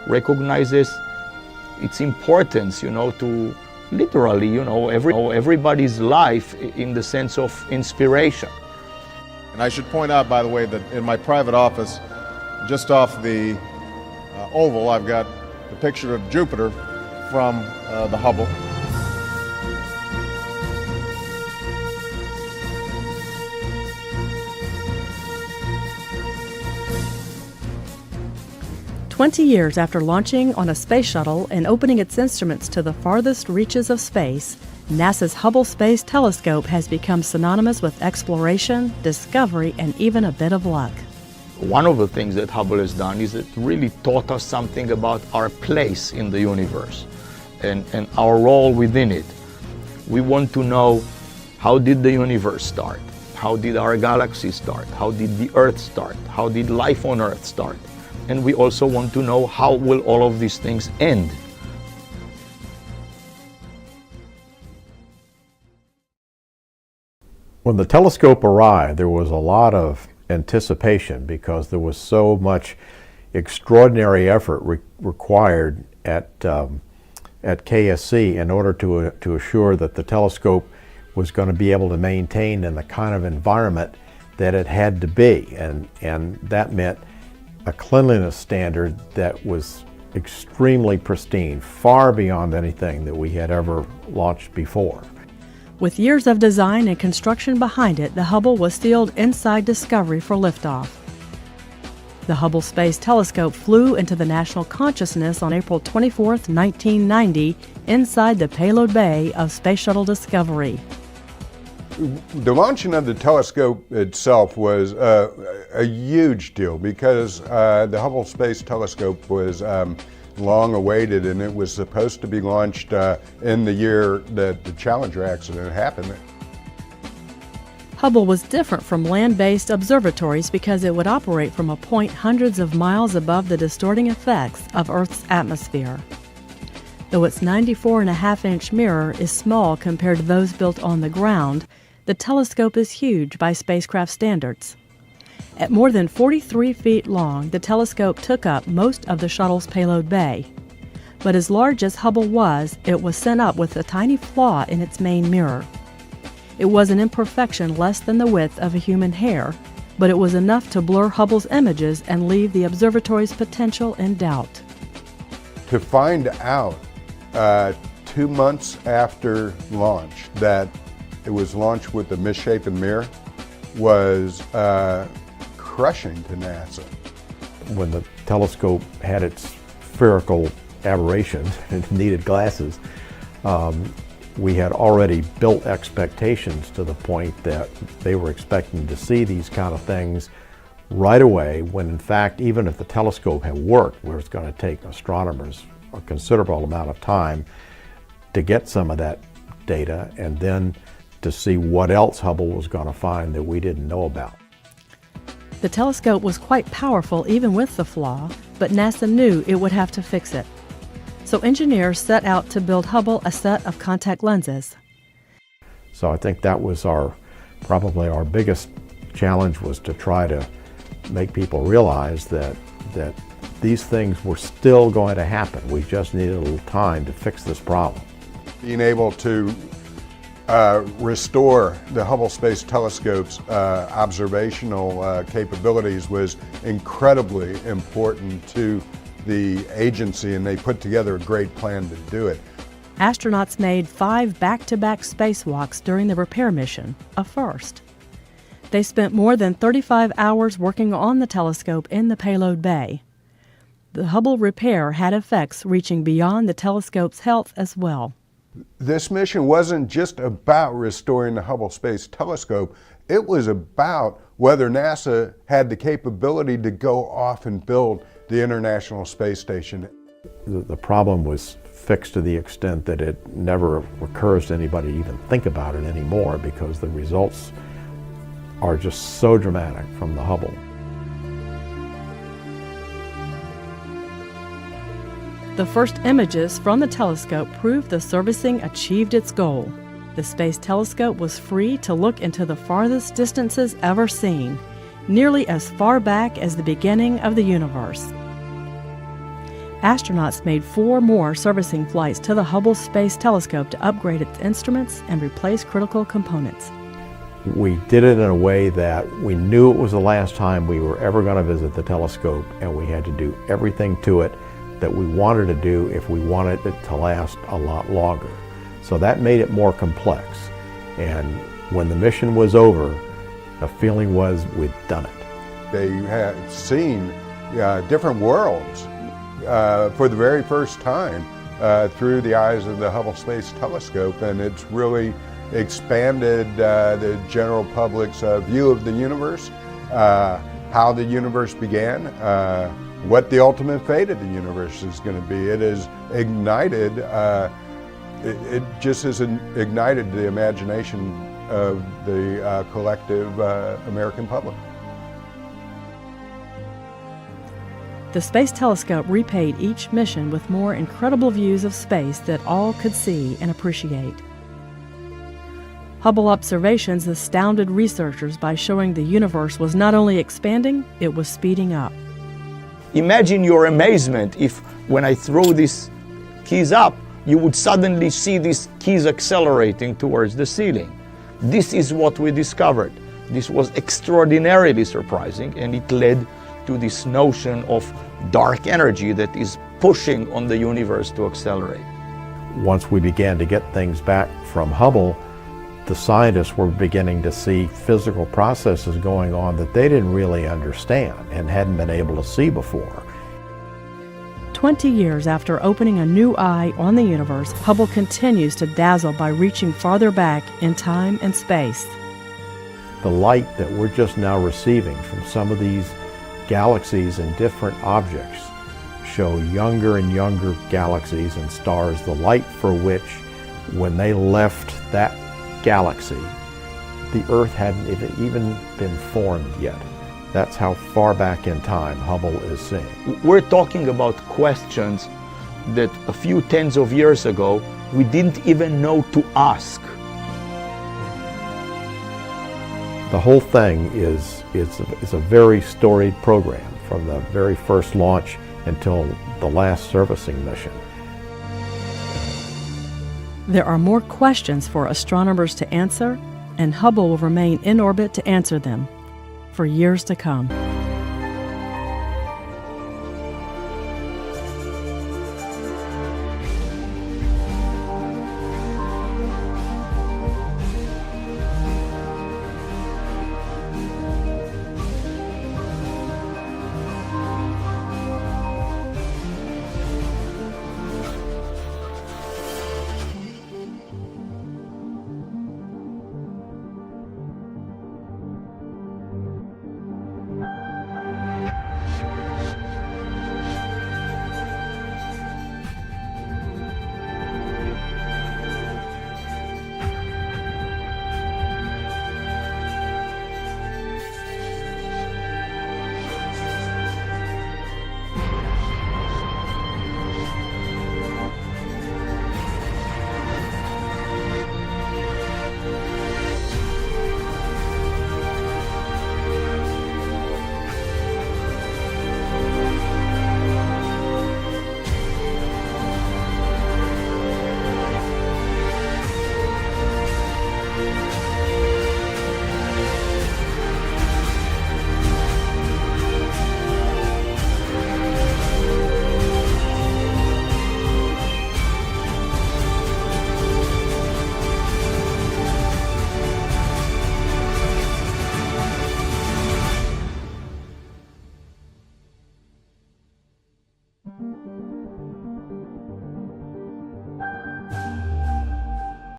recognizes its importance, to literally, everybody's life in the sense of inspiration. And I should point out, by the way, that in my private office, just off the oval, I've got the picture of Jupiter from the Hubble. "20 years after launching on a space shuttle and opening its instruments to the farthest reaches of space, NASA's Hubble Space Telescope has become synonymous with exploration, discovery, and even a bit of luck. One of the things that Hubble has done is it really taught us something about our place in the universe and our role within it. We want to know, how did the universe start? How did our galaxy start? How did the Earth start? How did life on Earth start? And we also want to know, how will all of these things end? When the telescope arrived, there was a lot of anticipation because there was so much extraordinary effort required at KSC in order to assure that the telescope was going to be able to maintain in the kind of environment that it had to be, and that meant a cleanliness standard that was extremely pristine, far beyond anything that we had ever launched before. With years of design and construction behind it, the Hubble was sealed inside Discovery for liftoff. The Hubble Space Telescope flew into the national consciousness on April 24, 1990, inside the payload bay of Space Shuttle Discovery. The launching of the telescope itself was a huge deal because the Hubble Space Telescope was long awaited, and it was supposed to be launched in the year that the Challenger accident happened. Hubble was different from land-based observatories because it would operate from a point hundreds of miles above the distorting effects of Earth's atmosphere. Though its 94.5-inch mirror is small compared to those built on the ground, the telescope is huge by spacecraft standards. At more than 43 feet long, the telescope took up most of the shuttle's payload bay. But as large as Hubble was, it was sent up with a tiny flaw in its main mirror. It was an imperfection less than the width of a human hair, but it was enough to blur Hubble's images and leave the observatory's potential in doubt. To find out 2 months after launch that it was launched with a misshapen mirror was crushing to NASA. When the telescope had its spherical aberration and needed glasses, we had already built expectations to the point that they were expecting to see these kind of things right away, when in fact, even if the telescope had worked, where it's going to take astronomers a considerable amount of time to get some of that data and then to see what else Hubble was going to find that we didn't know about. The telescope was quite powerful even with the flaw, but NASA knew it would have to fix it. So engineers set out to build Hubble a set of contact lenses. So I think that was probably our biggest challenge, was to try to make people realize that these things were still going to happen. We just needed a little time to fix this problem. Being able to restore the Hubble Space Telescope's observational capabilities was incredibly important to the agency, and they put together a great plan to do it. Astronauts made 5 back-to-back spacewalks during the repair mission, a first. They spent more than 35 hours working on the telescope in the payload bay. The Hubble repair had effects reaching beyond the telescope's health as well. This mission wasn't just about restoring the Hubble Space Telescope. It was about whether NASA had the capability to go off and build the International Space Station. The problem was fixed to the extent that it never occurs to anybody to even think about it anymore, because the results are just so dramatic from the Hubble. The first images from the telescope proved the servicing achieved its goal. The Space Telescope was free to look into the farthest distances ever seen, nearly as far back as the beginning of the universe. astronauts made 4 more servicing flights to the Hubble Space Telescope to upgrade its instruments and replace critical components. We did it in a way that we knew it was the last time we were ever going to visit the telescope, and we had to do everything to it that we wanted to do if we wanted it to last a lot longer. So that made it more complex. And when the mission was over, the feeling was we'd done it. They had seen different worlds for the very first time through the eyes of the Hubble Space Telescope, and it's really expanded the general public's view of the universe, how the universe began, what the ultimate fate of the universe is going to be. It has ignited, it just has ignited the imagination of the collective American public. The Space Telescope repaid each mission with more incredible views of space that all could see and appreciate. Hubble observations astounded researchers by showing the universe was not only expanding, it was speeding up. Imagine your amazement if, when I throw these keys up, you would suddenly see these keys accelerating towards the ceiling. This is what we discovered. This was extraordinarily surprising, and it led to this notion of dark energy that is pushing on the universe to accelerate. Once we began to get things back from Hubble, the scientists were beginning to see physical processes going on that they didn't really understand and hadn't been able to see before. 20 years after opening a new eye on the universe, Hubble continues to dazzle by reaching farther back in time and space. The light that we're just now receiving from some of these galaxies and different objects show younger and younger galaxies and stars, the light for which, when they left that galaxy, the Earth hadn't even been formed yet. That's how far back in time Hubble is seeing. We're talking about questions that a few tens of years ago we didn't even know to ask. The whole thing is a very storied program from the very first launch until the last servicing mission. There are more questions for astronomers to answer, and Hubble will remain in orbit to answer them for years to come.